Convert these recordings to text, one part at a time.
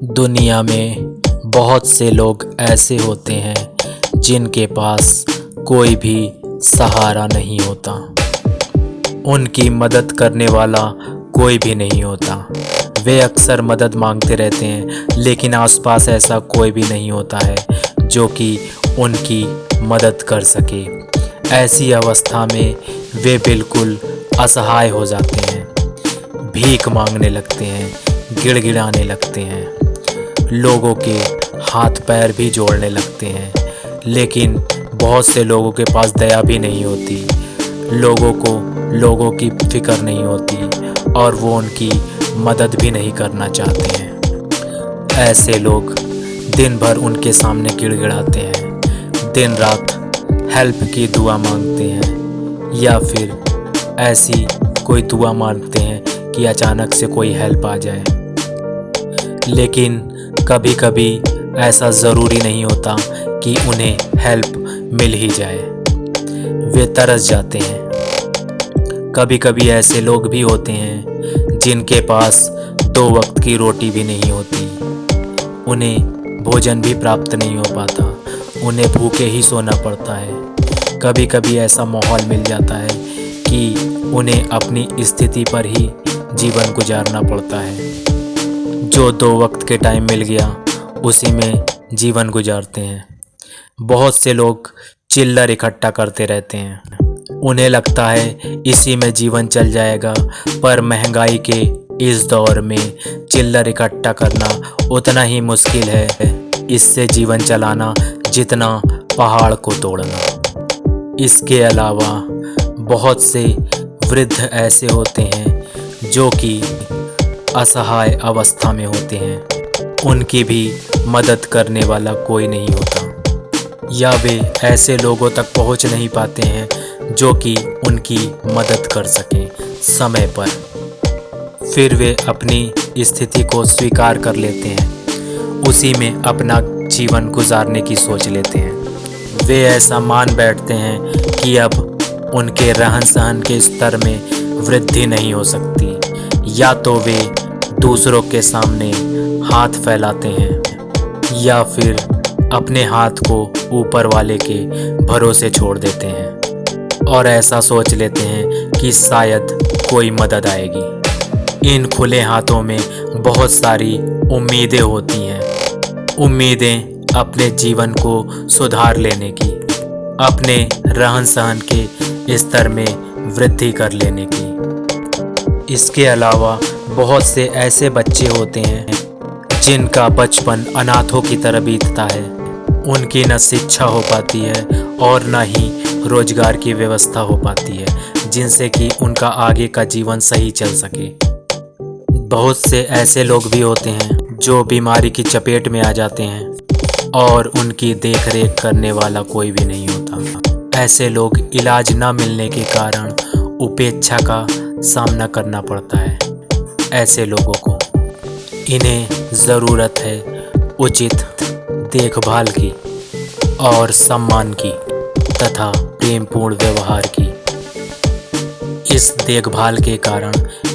दुनिया में बहुत से लोग ऐसे होते हैं जिनके पास कोई भी सहारा नहीं होता। उनकी मदद करने वाला कोई भी नहीं होता। वे अक्सर मदद मांगते रहते हैं, लेकिन आसपास ऐसा कोई भी नहीं होता है जो कि उनकी मदद कर सके। ऐसी अवस्था में वे बिल्कुल असहाय हो जाते हैं, भीख मांगने लगते हैं, गिड़गिड़ाने लगते हैं, लोगों के हाथ पैर भी जोड़ने लगते हैं। लेकिन बहुत से लोगों के पास दया भी नहीं होती, लोगों को लोगों की फिक्र नहीं होती और वो उनकी मदद भी नहीं करना चाहते हैं। ऐसे लोग दिन भर उनके सामने गिड़गिड़ाते हैं, दिन रात हेल्प की दुआ मांगते हैं, या फिर ऐसी कोई दुआ मांगते हैं कि अचानक से कोई हेल्प आ जाए। लेकिन कभी कभी ऐसा ज़रूरी नहीं होता कि उन्हें हेल्प मिल ही जाए, वे तरस जाते हैं। कभी कभी ऐसे लोग भी होते हैं जिनके पास 2 वक्त की रोटी भी नहीं होती, उन्हें भोजन भी प्राप्त नहीं हो पाता, उन्हें भूखे ही सोना पड़ता है। कभी कभी ऐसा माहौल मिल जाता है कि उन्हें अपनी स्थिति पर ही जीवन गुजारना पड़ता है। जो 2 वक्त के टाइम मिल गया उसी में जीवन गुजारते हैं। बहुत से लोग चिल्लर इकट्ठा करते रहते हैं, उन्हें लगता है इसी में जीवन चल जाएगा, पर महंगाई के इस दौर में चिल्लर इकट्ठा करना उतना ही मुश्किल है इससे जीवन चलाना जितना पहाड़ को तोड़ना। इसके अलावा बहुत से वृद्ध ऐसे होते हैं जो कि असहाय अवस्था में होते हैं, उनकी भी मदद करने वाला कोई नहीं होता, या वे ऐसे लोगों तक पहुंच नहीं पाते हैं जो कि उनकी मदद कर सकें समय पर। फिर वे अपनी स्थिति को स्वीकार कर लेते हैं, उसी में अपना जीवन गुजारने की सोच लेते हैं। वे ऐसा मान बैठते हैं कि अब उनके रहन सहन के स्तर में वृद्धि नहीं हो सकती, या तो वे दूसरों के सामने हाथ फैलाते हैं या फिर अपने हाथ को ऊपर वाले के भरोसे छोड़ देते हैं और ऐसा सोच लेते हैं कि शायद कोई मदद आएगी। इन खुले हाथों में बहुत सारी उम्मीदें होती हैं, उम्मीदें अपने जीवन को सुधार लेने की, अपने रहन सहन के स्तर में वृद्धि कर लेने की। इसके अलावा बहुत से ऐसे बच्चे होते हैं जिनका बचपन अनाथों की तरह बीतता है। उनकी न शिक्षा हो पाती है और न ही रोजगार की व्यवस्था हो पाती है जिनसे कि उनका आगे का जीवन सही चल सके। बहुत से ऐसे लोग भी होते हैं जो बीमारी की चपेट में आ जाते हैं और उनकी देख रेख करने वाला कोई भी नहीं होता। ऐसे लोग इलाज न मिलने के कारण उपेक्षा का सामना करना पड़ता है। ऐसे लोगों को इन्हें ज़रूरत है उचित देखभाल की और सम्मान की तथा प्रेमपूर्ण व्यवहार की। इस देखभाल के कारण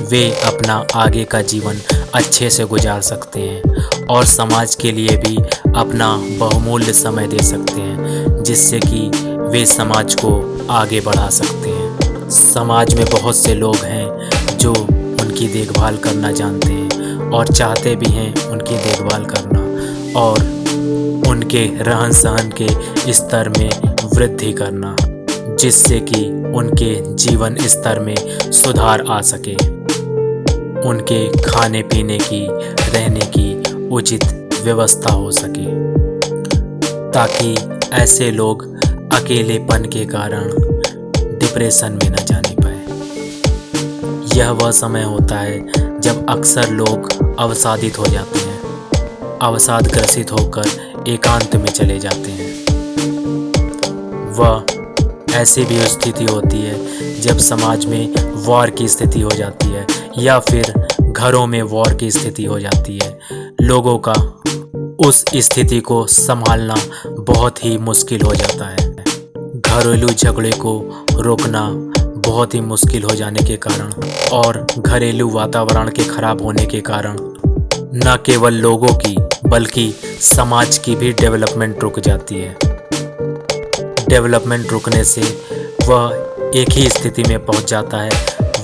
वे अपना आगे का जीवन अच्छे से गुजार सकते हैं और समाज के लिए भी अपना बहुमूल्य समय दे सकते हैं, जिससे कि वे समाज को आगे बढ़ा सकते हैं। समाज में बहुत से लोग हैं जो उनकी देखभाल करना जानते हैं और चाहते भी हैं उनकी देखभाल करना और उनके रहन सहन के स्तर में वृद्धि करना, जिससे कि उनके जीवन स्तर में सुधार आ सके, उनके खाने पीने की, रहने की उचित व्यवस्था हो सके, ताकि ऐसे लोग अकेलेपन के कारण डिप्रेशन में न जाने पाए। यह वह समय होता है जब अक्सर लोग अवसादित हो जाते हैं, अवसाद ग्रसित होकर एकांत में चले जाते हैं। वह ऐसी भी स्थिति होती है जब समाज में वॉर की स्थिति हो जाती है या फिर घरों में वॉर की स्थिति हो जाती है। लोगों का उस स्थिति को संभालना बहुत ही मुश्किल हो जाता है। घरेलू झगड़े को रोकना बहुत ही मुश्किल हो जाने के कारण और घरेलू वातावरण के खराब होने के कारण न केवल लोगों की बल्कि समाज की भी डेवलपमेंट रुक जाती है। डेवलपमेंट रुकने से वह एक ही स्थिति में पहुंच जाता है,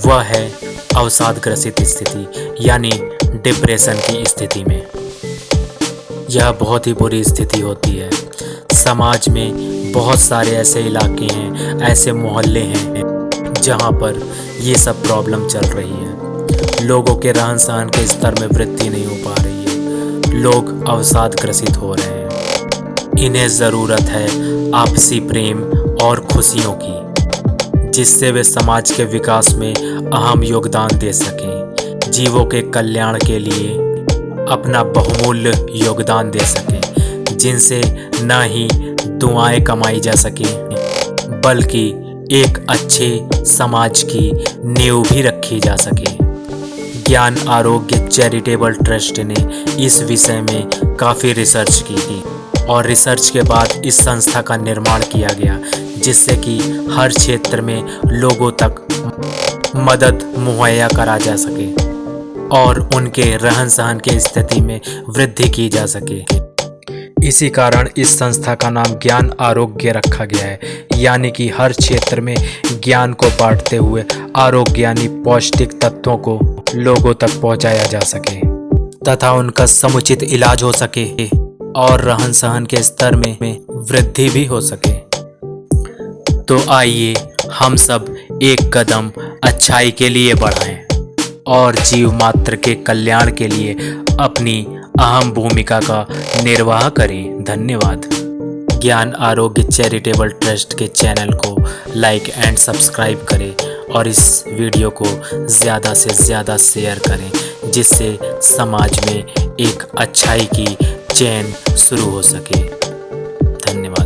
वह है अवसादग्रसित स्थिति यानी डिप्रेशन की स्थिति में। यह बहुत ही बुरी स्थिति होती है। समाज में बहुत सारे ऐसे इलाके हैं, ऐसे मोहल्ले हैं जहां पर ये सब प्रॉब्लम चल रही है। लोगों के रहन सहन के स्तर में वृद्धि नहीं हो पा रही है, लोग अवसादग्रसित हो रहे हैं। इन्हें ज़रूरत है आपसी प्रेम और खुशियों की, जिससे वे समाज के विकास में अहम योगदान दे सकें, जीवों के कल्याण के लिए अपना बहुमूल्य योगदान दे सकें, जिनसे न ही दुआएं कमाई जा सकें बल्कि एक अच्छे समाज की नींव भी रखी जा सके। ज्ञान आरोग्य चैरिटेबल ट्रस्ट ने इस विषय में काफ़ी रिसर्च की थी और रिसर्च के बाद इस संस्था का निर्माण किया गया, जिससे कि हर क्षेत्र में लोगों तक मदद मुहैया करा जा सके और उनके रहन सहन की स्थिति में वृद्धि की जा सके। इसी कारण इस संस्था का नाम ज्ञान आरोग्य रखा गया है, यानी कि हर क्षेत्र में ज्ञान को बांटते हुए आरोग्य यानी पौष्टिक तत्वों को लोगों तक पहुंचाया जा सके तथा उनका समुचित इलाज हो सके और रहन सहन के स्तर में वृद्धि भी हो सके। तो आइए हम सब एक कदम अच्छाई के लिए बढ़ाएं और जीव मात्र के कल्याण के लिए अपनी अहम भूमिका का निर्वाह करें। धन्यवाद। ज्ञान आरोग्य चैरिटेबल ट्रस्ट के चैनल को लाइक एंड सब्सक्राइब करें और इस वीडियो को ज़्यादा से ज़्यादा शेयर करें, जिससे समाज में एक अच्छाई की चेन शुरू हो सके। धन्यवाद।